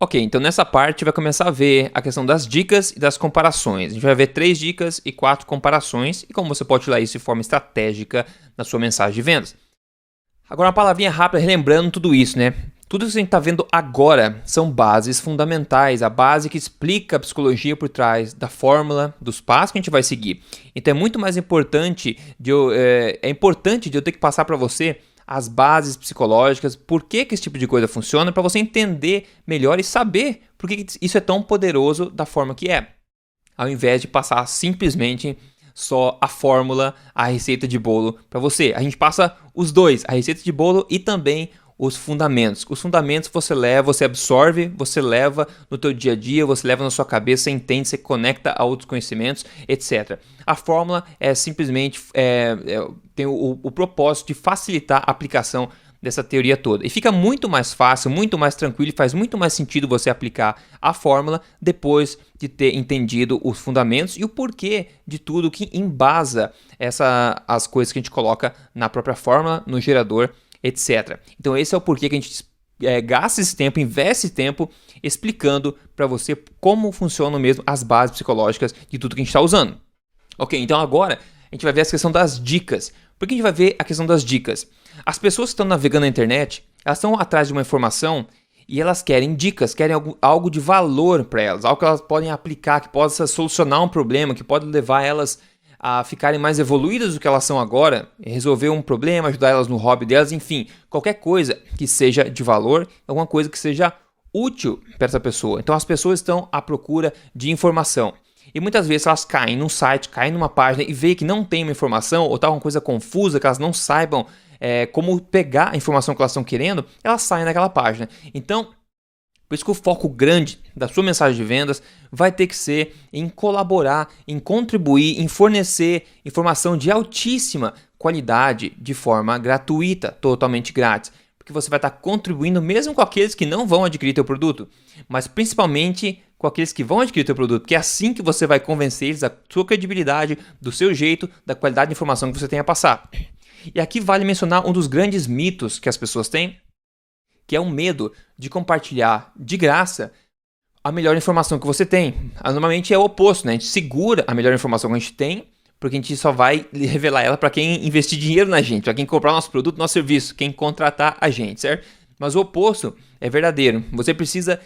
Ok, então nessa parte vai começar a ver a questão das dicas e das comparações. A gente vai ver 3 dicas e 4 comparações e como você pode usar isso de forma estratégica na sua mensagem de vendas. Agora uma palavrinha rápida relembrando tudo isso, né? Tudo isso que a gente está vendo agora são bases fundamentais, a base que explica a psicologia por trás da fórmula, dos passos que a gente vai seguir. Então é muito mais importante de eu ter que passar para você as bases psicológicas, por que esse tipo de coisa funciona, para você entender melhor e saber por que isso é tão poderoso da forma que é. Ao invés de passar simplesmente só a fórmula, a receita de bolo para você. A gente passa os dois, a receita de bolo e também os fundamentos. Os fundamentos você leva, você absorve, você leva no teu dia a dia, você leva na sua cabeça, você entende, você conecta a outros conhecimentos, etc. A fórmula é simplesmente tem o propósito de facilitar a aplicação dessa teoria toda. E fica muito mais fácil, muito mais tranquilo e faz muito mais sentido você aplicar a fórmula depois de ter entendido os fundamentos e o porquê de tudo que embasa as coisas que a gente coloca na própria fórmula, no gerador, etc. Então esse é o porquê que a gente gasta esse tempo, investe esse tempo explicando para você como funcionam mesmo as bases psicológicas de tudo que a gente está usando. Ok, então agora a gente vai ver a questão das dicas. Por que a gente vai ver a questão das dicas? As pessoas que estão navegando na internet, elas estão atrás de uma informação e elas querem dicas, querem algo de valor para elas, algo que elas podem aplicar, que possa solucionar um problema, que pode levar elas a ficarem mais evoluídas do que elas são agora, resolver um problema, ajudar elas no hobby delas, enfim, qualquer coisa que seja de valor, alguma coisa que seja útil para essa pessoa. Então as pessoas estão à procura de informação. E muitas vezes elas caem num site, caem numa página e veem que não tem uma informação ou está uma coisa confusa, que elas não saibam como pegar a informação que elas estão querendo, elas saem daquela página. Então, por isso que o foco grande da sua mensagem de vendas vai ter que ser em colaborar, em contribuir, em fornecer informação de altíssima qualidade de forma gratuita, totalmente grátis. Porque você vai estar contribuindo mesmo com aqueles que não vão adquirir teu produto, mas principalmente com aqueles que vão adquirir teu produto, porque é assim que você vai convencer eles da sua credibilidade, do seu jeito, da qualidade de informação que você tem a passar. E aqui vale mencionar um dos grandes mitos que as pessoas têm, que é o medo de compartilhar de graça a melhor informação que você tem. Normalmente é o oposto, né? A gente segura a melhor informação que a gente tem, porque a gente só vai revelar ela para quem investir dinheiro na gente, para quem comprar nosso produto, nosso serviço, quem contratar a gente, certo? Mas o oposto é verdadeiro. Você precisa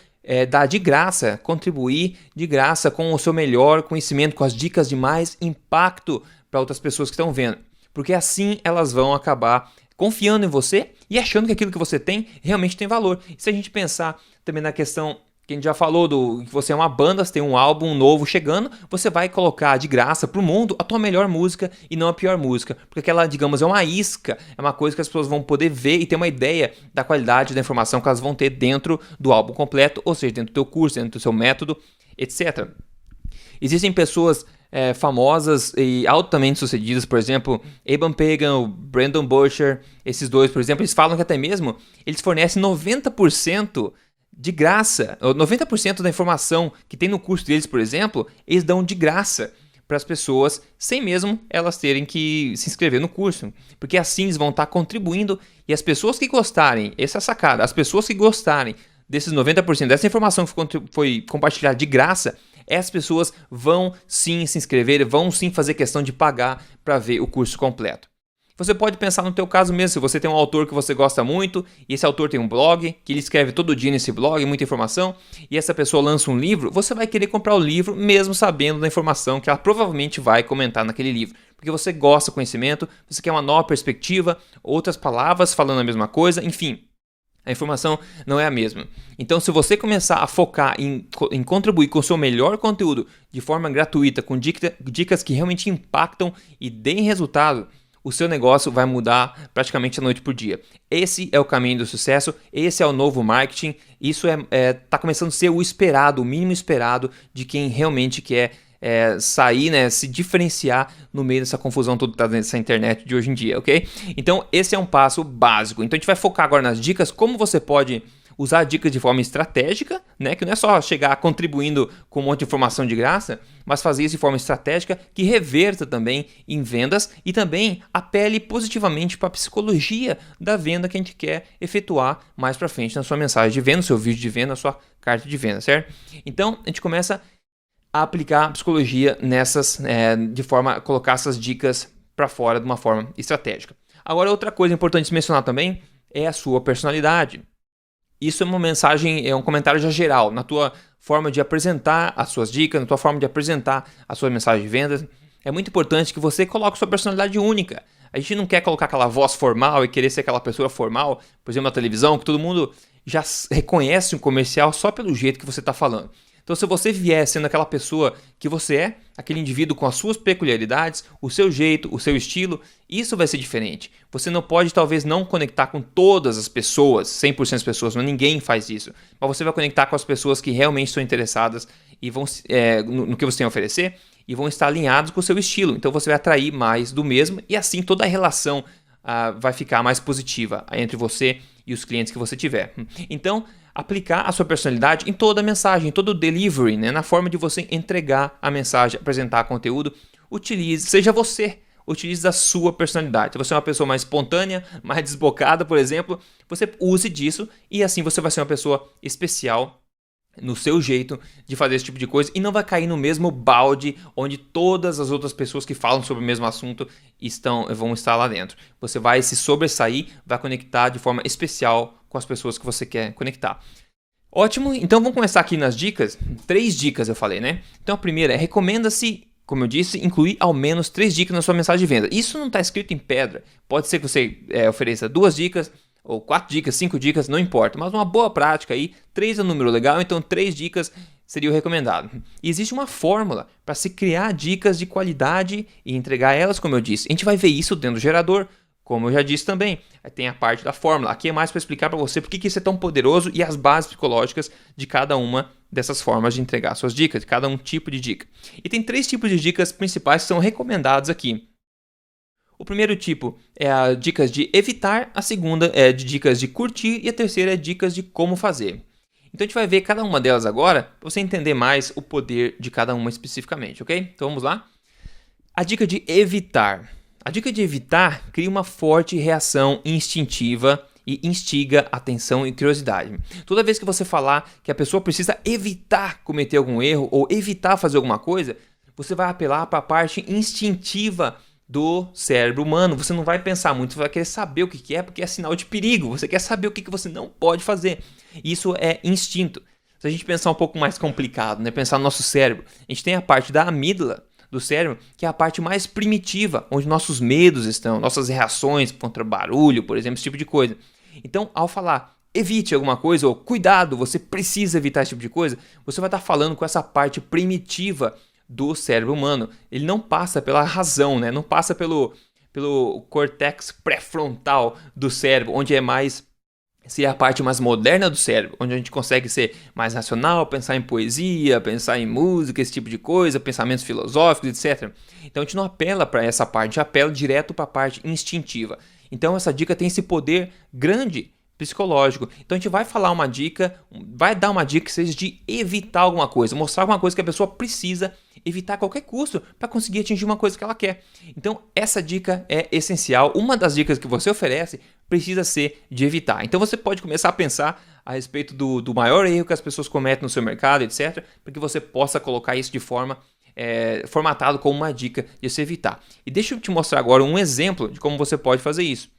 dar de graça, contribuir de graça com o seu melhor conhecimento, com as dicas de mais impacto para outras pessoas que estão vendo. Porque assim elas vão acabar confiando em você e achando que aquilo que você tem realmente tem valor. E se a gente pensar também na questão que a gente já falou que você é uma banda, você tem um álbum novo chegando, você vai colocar de graça pro mundo a tua melhor música e não a pior música. Porque aquela, digamos, é uma isca, é uma coisa que as pessoas vão poder ver e ter uma ideia da qualidade da informação que elas vão ter dentro do álbum completo, ou seja, dentro do teu curso, dentro do seu método, etc. Existem pessoas famosas e altamente sucedidas, por exemplo, Eban Pagan, o Brandon Burchard, esses dois, por exemplo, eles falam que até mesmo eles fornecem 90% de graça, 90% da informação que tem no curso deles, por exemplo, eles dão de graça para as pessoas, sem mesmo elas terem que se inscrever no curso, porque assim eles vão estar contribuindo e as pessoas que gostarem, essa é a sacada, as pessoas que gostarem desses 90% dessa informação que foi compartilhada de graça, essas pessoas vão sim se inscrever, vão sim fazer questão de pagar para ver o curso completo. Você pode pensar no teu caso mesmo, se você tem um autor que você gosta muito, e esse autor tem um blog, que ele escreve todo dia nesse blog, muita informação, e essa pessoa lança um livro, você vai querer comprar o livro mesmo sabendo da informação que ela provavelmente vai comentar naquele livro. Porque você gosta do conhecimento, você quer uma nova perspectiva, outras palavras falando a mesma coisa, enfim. A informação não é a mesma. Então, se você começar a focar em contribuir com o seu melhor conteúdo de forma gratuita, com dicas que realmente impactam e deem resultado, o seu negócio vai mudar praticamente da noite por dia. Esse é o caminho do sucesso, esse é o novo marketing, isso tá começando a ser o esperado, o mínimo esperado de quem realmente quer sair, né, se diferenciar no meio dessa confusão toda que tá dentro dessa internet de hoje em dia, ok? Então esse é um passo básico. Então a gente vai focar agora nas dicas, como você pode usar dicas de forma estratégica, né? Que não é só chegar contribuindo com um monte de informação de graça, mas fazer isso de forma estratégica que reverta também em vendas e também apele positivamente para a psicologia da venda que a gente quer efetuar mais para frente na sua mensagem de venda, no seu vídeo de venda, na sua carta de venda, certo? Então, a gente começa a aplicar a psicologia nessas, de forma a colocar essas dicas para fora de uma forma estratégica. Agora, outra coisa importante de mencionar também é a sua personalidade. Isso é uma mensagem, é um comentário já geral, na tua forma de apresentar as suas dicas, na tua forma de apresentar a sua mensagem de vendas. É muito importante que você coloque sua personalidade única. A gente não quer colocar aquela voz formal e querer ser aquela pessoa formal, por exemplo, na televisão, que todo mundo já reconhece um comercial só pelo jeito que você está falando. Então, se você vier sendo aquela pessoa que você é, aquele indivíduo com as suas peculiaridades, o seu jeito, o seu estilo, isso vai ser diferente. Você não pode, talvez, não conectar com todas as pessoas, 100% das pessoas, mas ninguém faz isso. Mas você vai conectar com as pessoas que realmente estão interessadas e vão, no que você tem a oferecer e vão estar alinhados com o seu estilo. Então, você vai atrair mais do mesmo e assim toda a relação vai ficar mais positiva entre você e os clientes que você tiver. Então, aplicar a sua personalidade em toda a mensagem, em todo o delivery, né? Na forma de você entregar a mensagem, apresentar conteúdo, seja você, utilize a sua personalidade. Se você é uma pessoa mais espontânea, mais desbocada, por exemplo, você use disso e assim você vai ser uma pessoa especial no seu jeito de fazer esse tipo de coisa e não vai cair no mesmo balde onde todas as outras pessoas que falam sobre o mesmo assunto vão estar lá dentro. Você vai se sobressair, vai conectar de forma especial com as pessoas que você quer conectar. Ótimo, então vamos começar aqui nas dicas. 3 dicas eu falei, né? Então a primeira é, recomenda-se, como eu disse, incluir ao menos 3 dicas na sua mensagem de venda. Isso não está escrito em pedra. Pode ser que você ofereça 2 dicas, ou 4 dicas, 5 dicas, não importa. Mas uma boa prática aí, 3 é um número legal, então 3 dicas seria o recomendado. E existe uma fórmula para se criar dicas de qualidade e entregar elas, como eu disse. A gente vai ver isso dentro do gerador, como eu já disse também. Tem a parte da fórmula. Aqui é mais para explicar para você por que isso é tão poderoso e as bases psicológicas de cada uma dessas formas de entregar suas dicas, de cada um tipo de dica. E tem 3 tipos de dicas principais que são recomendados aqui. O primeiro tipo é a dicas de evitar, a segunda é de dicas de curtir e a terceira é dicas de como fazer. Então a gente vai ver cada uma delas agora para você entender mais o poder de cada uma especificamente, ok? Então vamos lá. A dica de evitar. A dica de evitar cria uma forte reação instintiva e instiga atenção e curiosidade. Toda vez que você falar que a pessoa precisa evitar cometer algum erro ou evitar fazer alguma coisa, você vai apelar para a parte instintiva do cérebro humano. Você não vai pensar muito, você vai querer saber o que é, porque é sinal de perigo. Você quer saber o que você não pode fazer. Isso é instinto. Se a gente pensar um pouco mais complicado, né? Pensar no nosso cérebro, a gente tem a parte da amígdala do cérebro, que é a parte mais primitiva, onde nossos medos estão, nossas reações contra barulho, por exemplo, esse tipo de coisa. Então, ao falar evite alguma coisa, ou cuidado, você precisa evitar esse tipo de coisa, você vai estar falando com essa parte primitiva do cérebro humano. Ele não passa pela razão, né? Não passa pelo córtex pré-frontal do cérebro, onde seria a parte mais moderna do cérebro, onde a gente consegue ser mais racional, pensar em poesia, pensar em música, esse tipo de coisa, pensamentos filosóficos, etc. Então a gente não apela para essa parte, a gente apela direto para a parte instintiva. Então essa dica tem esse poder grande psicológico. Então a gente vai falar uma dica, vai dar uma dica que seja de evitar alguma coisa, mostrar alguma coisa que a pessoa precisa evitar a qualquer custo para conseguir atingir uma coisa que ela quer. Então essa dica é essencial. Uma das dicas que você oferece precisa ser de evitar. Então você pode começar a pensar a respeito do maior erro que as pessoas cometem no seu mercado, etc., para que você possa colocar isso de forma formatado como uma dica de se evitar. E deixa eu te mostrar agora um exemplo de como você pode fazer isso.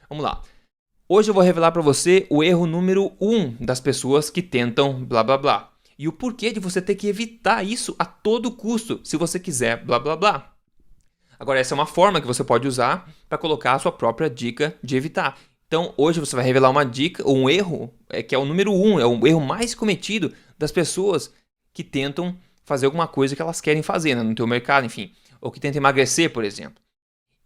Vamos lá. Hoje eu vou revelar para você o erro número 1 das pessoas que tentam blá blá blá. E o porquê de você ter que evitar isso a todo custo, se você quiser blá blá blá. Agora, essa é uma forma que você pode usar para colocar a sua própria dica de evitar. Então, hoje você vai revelar uma dica, ou um erro, que é o número 1, é o erro mais cometido das pessoas que tentam fazer alguma coisa que elas querem fazer, né, no teu mercado, enfim. Ou que tentam emagrecer, por exemplo.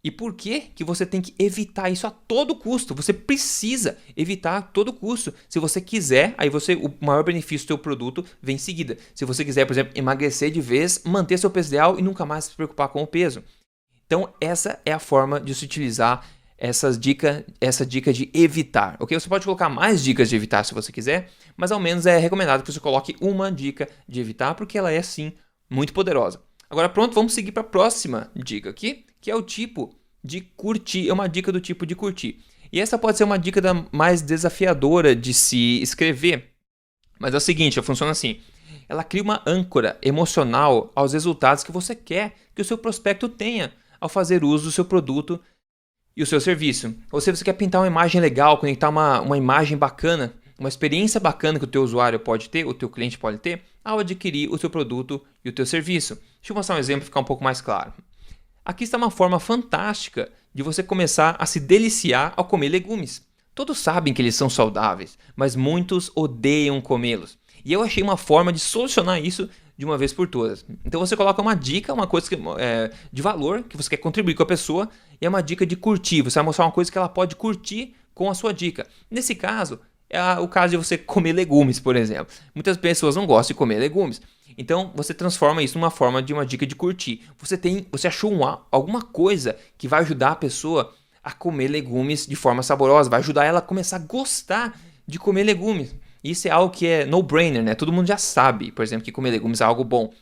E por que você tem que evitar isso a todo custo? Você precisa evitar a todo custo. Se você quiser, aí o maior benefício do seu produto vem em seguida. Se você quiser, por exemplo, emagrecer de vez, manter seu peso ideal e nunca mais se preocupar com o peso. Então, essa é a forma de se utilizar essa dica de evitar, ok? Você pode colocar mais dicas de evitar se você quiser, mas ao menos é recomendado que você coloque uma dica de evitar, porque ela é sim muito poderosa. Agora pronto, vamos seguir para a próxima dica aqui, que é o tipo de curtir, é uma dica do tipo de curtir. E essa pode ser uma dica mais desafiadora de se escrever, mas é o seguinte, ela funciona assim. Ela cria uma âncora emocional aos resultados que você quer que o seu prospecto tenha ao fazer uso do seu produto e o seu serviço. Ou se você quer pintar uma imagem legal, conectar uma imagem bacana, uma experiência bacana que o teu usuário pode ter, o teu cliente pode ter, ao adquirir o seu produto e o teu serviço. Deixa eu mostrar um exemplo para ficar um pouco mais claro. Aqui está uma forma fantástica de você começar a se deliciar ao comer legumes. Todos sabem que eles são saudáveis, mas muitos odeiam comê-los. E eu achei uma forma de solucionar isso de uma vez por todas. Então você coloca uma dica, uma coisa de valor que você quer contribuir com a pessoa, e é uma dica de curtir. Você vai mostrar uma coisa que ela pode curtir com a sua dica. Nesse caso, é o caso de você comer legumes, por exemplo. Muitas pessoas não gostam de comer legumes. Então você transforma isso numa forma de uma dica de curtir. Você achou alguma coisa que vai ajudar a pessoa a comer legumes de forma saborosa, vai ajudar ela a começar a gostar de comer legumes. Isso é algo que é no-brainer, né? Todo mundo já sabe, por exemplo, que comer legumes é algo bom.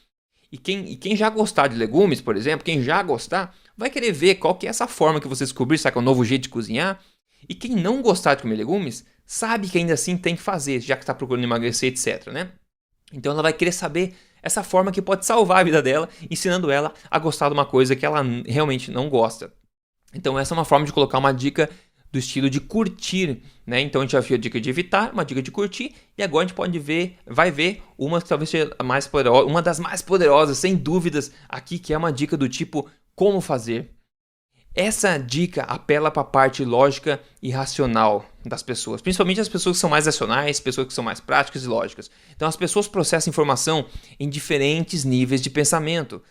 E quem já gostar de legumes, por exemplo, quem já gostar, vai querer ver qual que é essa forma que você descobrir, será que é um novo jeito de cozinhar? E quem não gostar de comer legumes, sabe que ainda assim tem que fazer, já que está procurando emagrecer, etc, né? Então ela vai querer saber essa forma que pode salvar a vida dela, ensinando ela a gostar de uma coisa que ela realmente não gosta. Então essa é uma forma de colocar uma dica do estilo de curtir, né? Então a gente já viu a dica de evitar, uma dica de curtir, e agora a gente vai ver uma que talvez seja a mais poderosa, uma das mais poderosas, sem dúvidas, aqui, que é uma dica do tipo como fazer. Essa dica apela para a parte lógica e racional das pessoas, principalmente as pessoas que são mais racionais, pessoas que são mais práticas e lógicas. Então as pessoas processam informação em diferentes níveis de pensamento.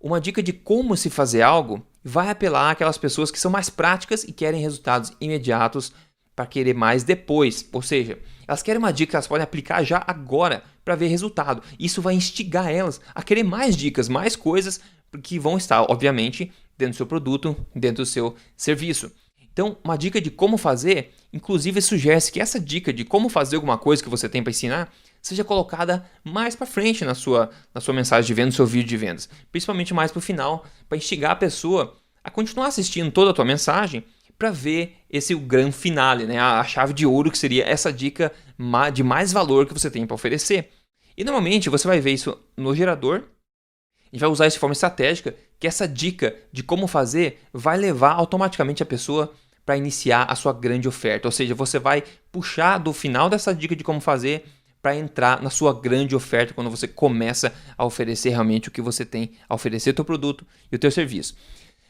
Uma dica de como se fazer algo vai apelar àquelas pessoas que são mais práticas e querem resultados imediatos para querer mais depois. Ou seja, elas querem uma dica que elas podem aplicar já agora para ver resultado. Isso vai instigar elas a querer mais dicas, mais coisas que vão estar, obviamente, dentro do seu produto, dentro do seu serviço. Então, uma dica de como fazer, inclusive sugere-se que essa dica de como fazer alguma coisa que você tem para ensinar seja colocada mais para frente na sua mensagem de venda, no seu vídeo de vendas. Principalmente mais para o final, para instigar a pessoa a continuar assistindo toda a tua mensagem para ver esse grande finale, né? A chave de ouro que seria essa dica de mais valor que você tem para oferecer. E normalmente você vai ver isso no gerador. A gente vai usar isso de forma estratégica, que essa dica de como fazer vai levar automaticamente a pessoa para iniciar a sua grande oferta. Ou seja, você vai puxar do final dessa dica de como fazer para entrar na sua grande oferta quando você começa a oferecer realmente o que você tem a oferecer, o teu produto e o teu serviço.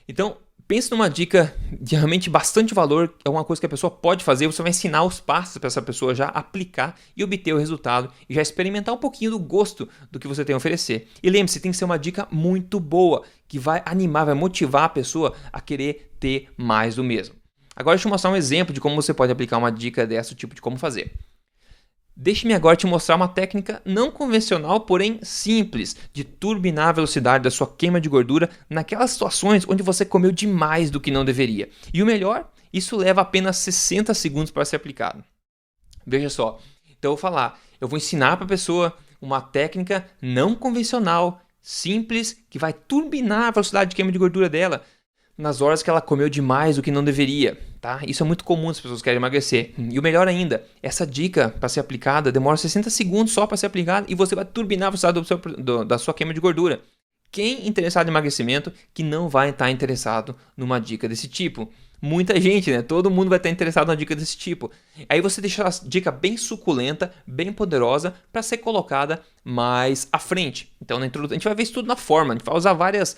Então, pense numa dica de realmente bastante valor, é uma coisa que a pessoa pode fazer, você vai ensinar os passos para essa pessoa já aplicar e obter o resultado e já experimentar um pouquinho do gosto do que você tem a oferecer. E lembre-se, tem que ser uma dica muito boa, que vai animar, vai motivar a pessoa a querer ter mais do mesmo. Agora deixa eu mostrar um exemplo de como você pode aplicar uma dica dessa, tipo de como fazer. Deixe-me agora te mostrar uma técnica não convencional, porém simples, de turbinar a velocidade da sua queima de gordura naquelas situações onde você comeu demais do que não deveria. E o melhor, isso leva apenas 60 segundos para ser aplicado. Veja só, então eu vou ensinar para a pessoa uma técnica não convencional, simples, que vai turbinar a velocidade de queima de gordura dela nas horas que ela comeu demais do que não deveria, tá? Isso é muito comum, as pessoas querem emagrecer. E o melhor ainda, essa dica para ser aplicada demora 60 segundos só para ser aplicada e você vai turbinar a velocidade da sua queima de gordura. Quem interessado em emagrecimento que não vai estar interessado numa dica desse tipo? Muita gente, né? Todo mundo vai estar interessado numa dica desse tipo. Aí você deixa a dica bem suculenta, bem poderosa, para ser colocada mais à frente. Então, na introdução, a gente vai ver isso tudo na forma, a gente vai usar vários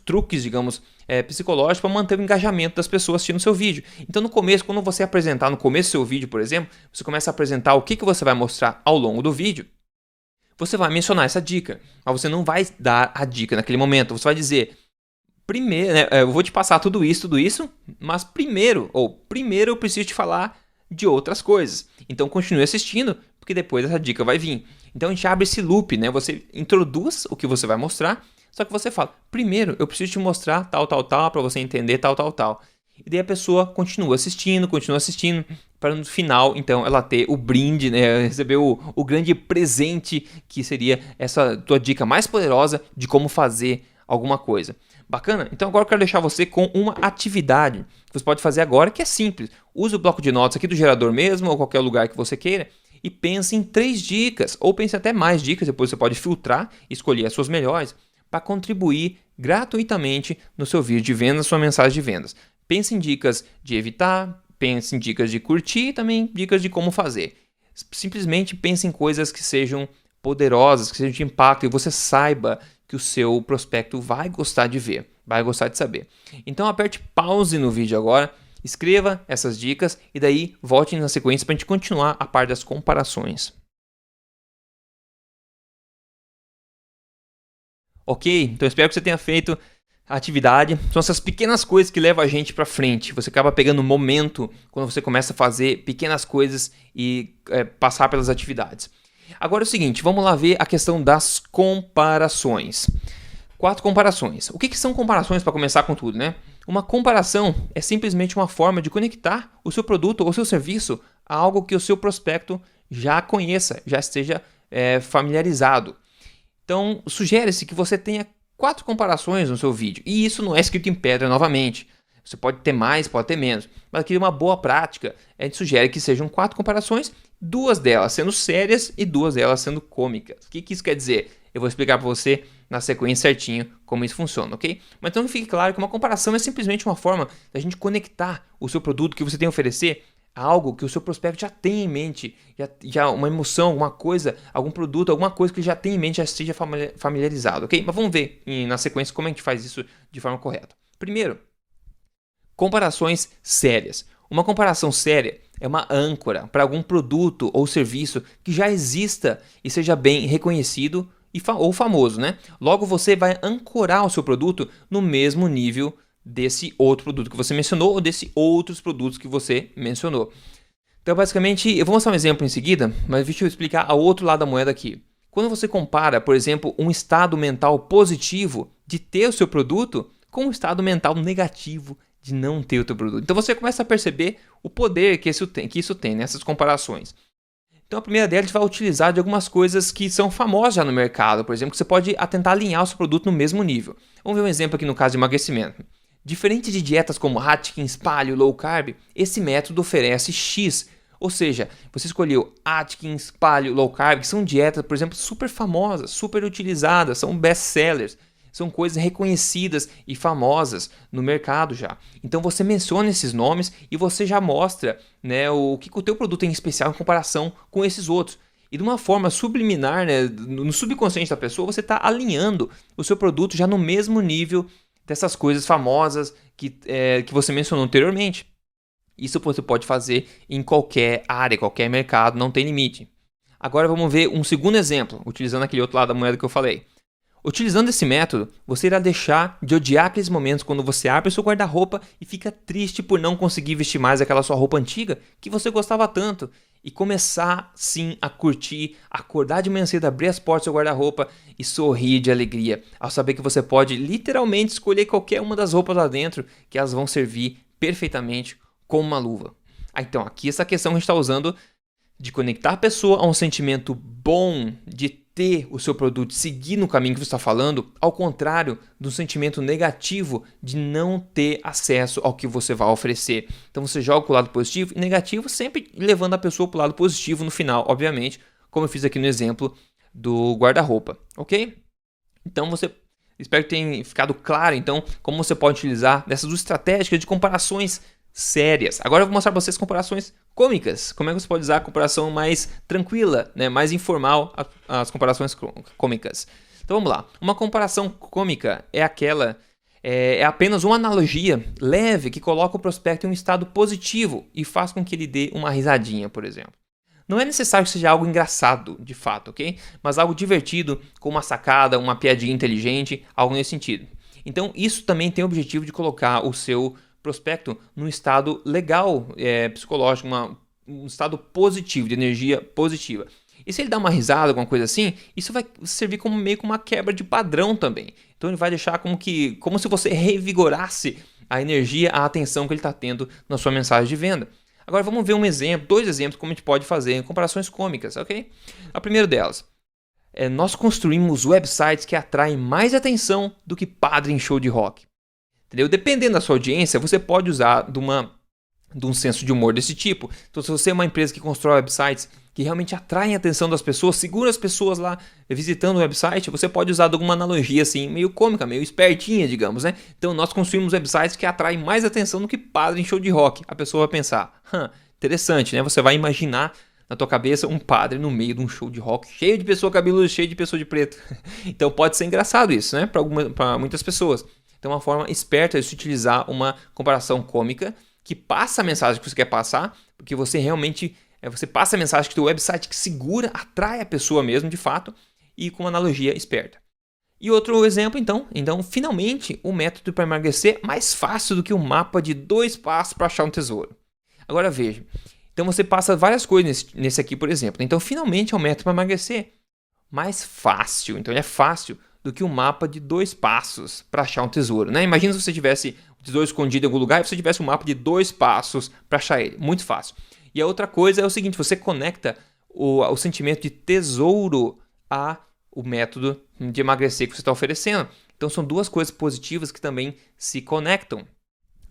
truques, digamos, psicológicos para manter o engajamento das pessoas assistindo o seu vídeo. Então, no começo, quando você apresentar no começo do seu vídeo, por exemplo, você começa a apresentar o que você vai mostrar ao longo do vídeo, você vai mencionar essa dica, mas você não vai dar a dica naquele momento. Você vai dizer, primeiro, né, eu vou te passar tudo isso, mas primeiro eu preciso te falar de outras coisas. Então continue assistindo, porque depois essa dica vai vir. Então a gente abre esse loop, né? Você introduz o que você vai mostrar, só que você fala, primeiro eu preciso te mostrar tal, para você entender tal. E daí a pessoa continua assistindo, para no final, então, ela ter o brinde, né, receber o grande presente, que seria essa tua dica mais poderosa de como fazer alguma coisa. Bacana? Então agora eu quero deixar você com uma atividade que você pode fazer agora, que é simples. Use o bloco de notas aqui do gerador mesmo, ou qualquer lugar que você queira, e pense em 3 dicas, ou pense até mais dicas, depois você pode filtrar e escolher as suas melhores, para contribuir gratuitamente no seu vídeo de vendas, sua mensagem de vendas. Pense em dicas de evitar, pense em dicas de curtir e também dicas de como fazer. Simplesmente pense em coisas que sejam poderosas, que sejam de impacto e você saiba que o seu prospecto vai gostar de ver, vai gostar de saber. Então aperte pause no vídeo agora, escreva essas dicas e daí volte na sequência para a gente continuar a parte das comparações. Ok, então espero que você tenha feito a atividade. São essas pequenas coisas que levam a gente para frente. Você acaba pegando momento quando você começa a fazer pequenas coisas e passar pelas atividades. Agora é o seguinte, vamos lá ver a questão das comparações. 4 comparações. O que são comparações para começar com tudo, né? Uma comparação é simplesmente uma forma de conectar o seu produto ou seu serviço a algo que o seu prospecto já conheça, já esteja familiarizado. Então, sugere-se que você tenha 4 comparações no seu vídeo. E isso não é escrito em pedra novamente. Você pode ter mais, pode ter menos. Mas aqui é uma boa prática. A gente sugere que sejam 4 comparações, 2 delas sendo sérias e 2 delas sendo cômicas. O que isso quer dizer? Eu vou explicar para você na sequência certinho como isso funciona, ok? Mas então fique claro que uma comparação é simplesmente uma forma da gente conectar o seu produto que você tem a oferecer a algo que o seu prospecto já tem em mente, já uma emoção, alguma coisa, algum produto, alguma coisa que ele já tem em mente, já esteja familiarizado, ok? Mas vamos ver na sequência como a gente faz isso de forma correta. Primeiro, comparações sérias. Uma comparação séria é uma âncora para algum produto ou serviço que já exista e seja bem reconhecido ou famoso, né? Logo você vai ancorar o seu produto no mesmo nível desse outro produto que você mencionou ou desses outros produtos que você mencionou. Então, basicamente, eu vou mostrar um exemplo em seguida, mas deixa eu explicar o outro lado da moeda aqui. Quando você compara, por exemplo, um estado mental positivo de ter o seu produto com um estado mental negativo de não ter o teu produto. Então, você começa a perceber o poder que isso tem nessas comparações. Então, a primeira delas a gente vai utilizar de algumas coisas que são famosas já no mercado. Por exemplo, que você pode tentar alinhar o seu produto no mesmo nível. Vamos ver um exemplo aqui no caso de emagrecimento. Diferente de dietas como Atkins, Paleo, Low Carb, esse método oferece X. Ou seja, você escolheu Atkins, Paleo, Low Carb, que são dietas, por exemplo, super famosas, super utilizadas, são best-sellers, são coisas reconhecidas e famosas no mercado já. Então você menciona esses nomes e você já mostra, né, o que o teu produto tem em especial em comparação com esses outros. E de uma forma subliminar, né, no subconsciente da pessoa, você está alinhando o seu produto já no mesmo nível dessas coisas famosas que você mencionou anteriormente. Isso você pode fazer em qualquer área, qualquer mercado, não tem limite. Agora vamos ver um segundo exemplo, utilizando aquele outro lado da moeda que eu falei. Utilizando esse método, você irá deixar de odiar aqueles momentos quando você abre o seu guarda-roupa e fica triste por não conseguir vestir mais aquela sua roupa antiga que você gostava tanto e começar sim a curtir, acordar de manhã cedo, abrir as portas do seu guarda-roupa e sorrir de alegria ao saber que você pode literalmente escolher qualquer uma das roupas lá dentro que elas vão servir perfeitamente como uma luva. Então aqui essa questão que a gente está usando de conectar a pessoa a um sentimento bom de ter o seu produto, seguir no caminho que você está falando, ao contrário do sentimento negativo de não ter acesso ao que você vai oferecer. Então você joga para o lado positivo e negativo, sempre levando a pessoa para o lado positivo no final, obviamente, como eu fiz aqui no exemplo do guarda-roupa, ok? Então espero que tenha ficado claro, então, como você pode utilizar dessas duas estratégias de comparações sérias. Agora eu vou mostrar para vocês comparações cômicas. Como é que você pode usar a comparação mais tranquila, né, mais informal, as comparações cômicas. Então vamos lá. Uma comparação cômica é aquela, é apenas uma analogia leve que coloca o prospecto em um estado positivo e faz com que ele dê uma risadinha, por exemplo. Não é necessário que seja algo engraçado, de fato, ok? Mas algo divertido, com uma sacada, uma piadinha inteligente, algo nesse sentido. Então isso também tem o objetivo de colocar o seu prospecto num estado legal, psicológico, um estado positivo, de energia positiva. E se ele dá uma risada, alguma coisa assim, isso vai servir como meio que uma quebra de padrão também. Então ele vai deixar como se você revigorasse a energia, a atenção que ele está tendo na sua mensagem de venda. Agora vamos ver um exemplo, 2 exemplos como a gente pode fazer em comparações cômicas, ok? A primeira delas, nós construímos websites que atraem mais atenção do que padre em show de rock. Entendeu? Dependendo da sua audiência, você pode usar de um senso de humor desse tipo. Então, se você é uma empresa que constrói websites que realmente atraem a atenção das pessoas, segura as pessoas lá visitando o website, você pode usar alguma analogia assim, meio cômica, meio espertinha, digamos, né? Então, nós construímos websites que atraem mais atenção do que padre em show de rock. A pessoa vai pensar, interessante, né? Você vai imaginar na tua cabeça um padre no meio de um show de rock, cheio de pessoa cabeluda, cheio de pessoa de preto. Então, pode ser engraçado isso, né? Para muitas pessoas. Então, uma forma esperta é se utilizar uma comparação cômica que passa a mensagem que você quer passar, porque você realmente você passa a mensagem que o teu website que segura, atrai a pessoa mesmo, de fato, e com uma analogia esperta. E outro exemplo, então finalmente, o método para emagrecer mais fácil do que um mapa de 2 passos para achar um tesouro. Agora veja, então você passa várias coisas nesse aqui, por exemplo. Então, finalmente é um método para emagrecer mais fácil. Então, ele é fácil do que um mapa de 2 passos para achar um tesouro, né? Imagina se você tivesse o tesouro escondido em algum lugar e você tivesse um mapa de 2 passos para achar ele. Muito fácil. E a outra coisa é o seguinte, você conecta o sentimento de tesouro ao método de emagrecer que você está oferecendo. Então, são 2 coisas positivas que também se conectam.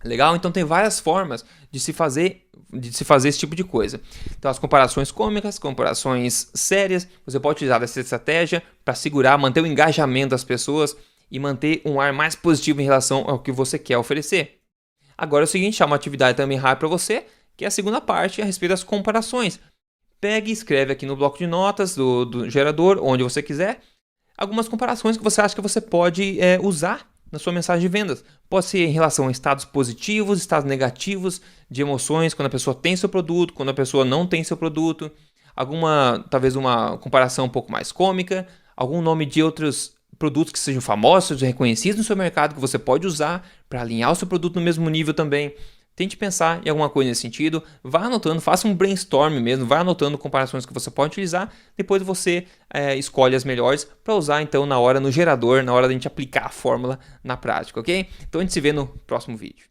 Legal? Então, tem várias formas de se fazer esse tipo de coisa. Então, as comparações cômicas, comparações sérias, você pode utilizar essa estratégia para segurar, manter o engajamento das pessoas e manter um ar mais positivo em relação ao que você quer oferecer. Agora é o seguinte, há uma atividade também rápida para você, que é a segunda parte a respeito das comparações. Pegue e escreve aqui no bloco de notas do gerador, onde você quiser, algumas comparações que você acha que você pode usar na sua mensagem de vendas. Pode ser em relação a estados positivos, estados negativos de emoções, quando a pessoa tem seu produto, quando a pessoa não tem seu produto, talvez uma comparação um pouco mais cômica, algum nome de outros produtos que sejam famosos, reconhecidos no seu mercado, que você pode usar para alinhar o seu produto no mesmo nível também. Tente pensar em alguma coisa nesse sentido, vá anotando, faça um brainstorm mesmo, vá anotando comparações que você pode utilizar, depois você escolhe as melhores para usar então no gerador, na hora da gente aplicar a fórmula na prática, ok? Então a gente se vê no próximo vídeo.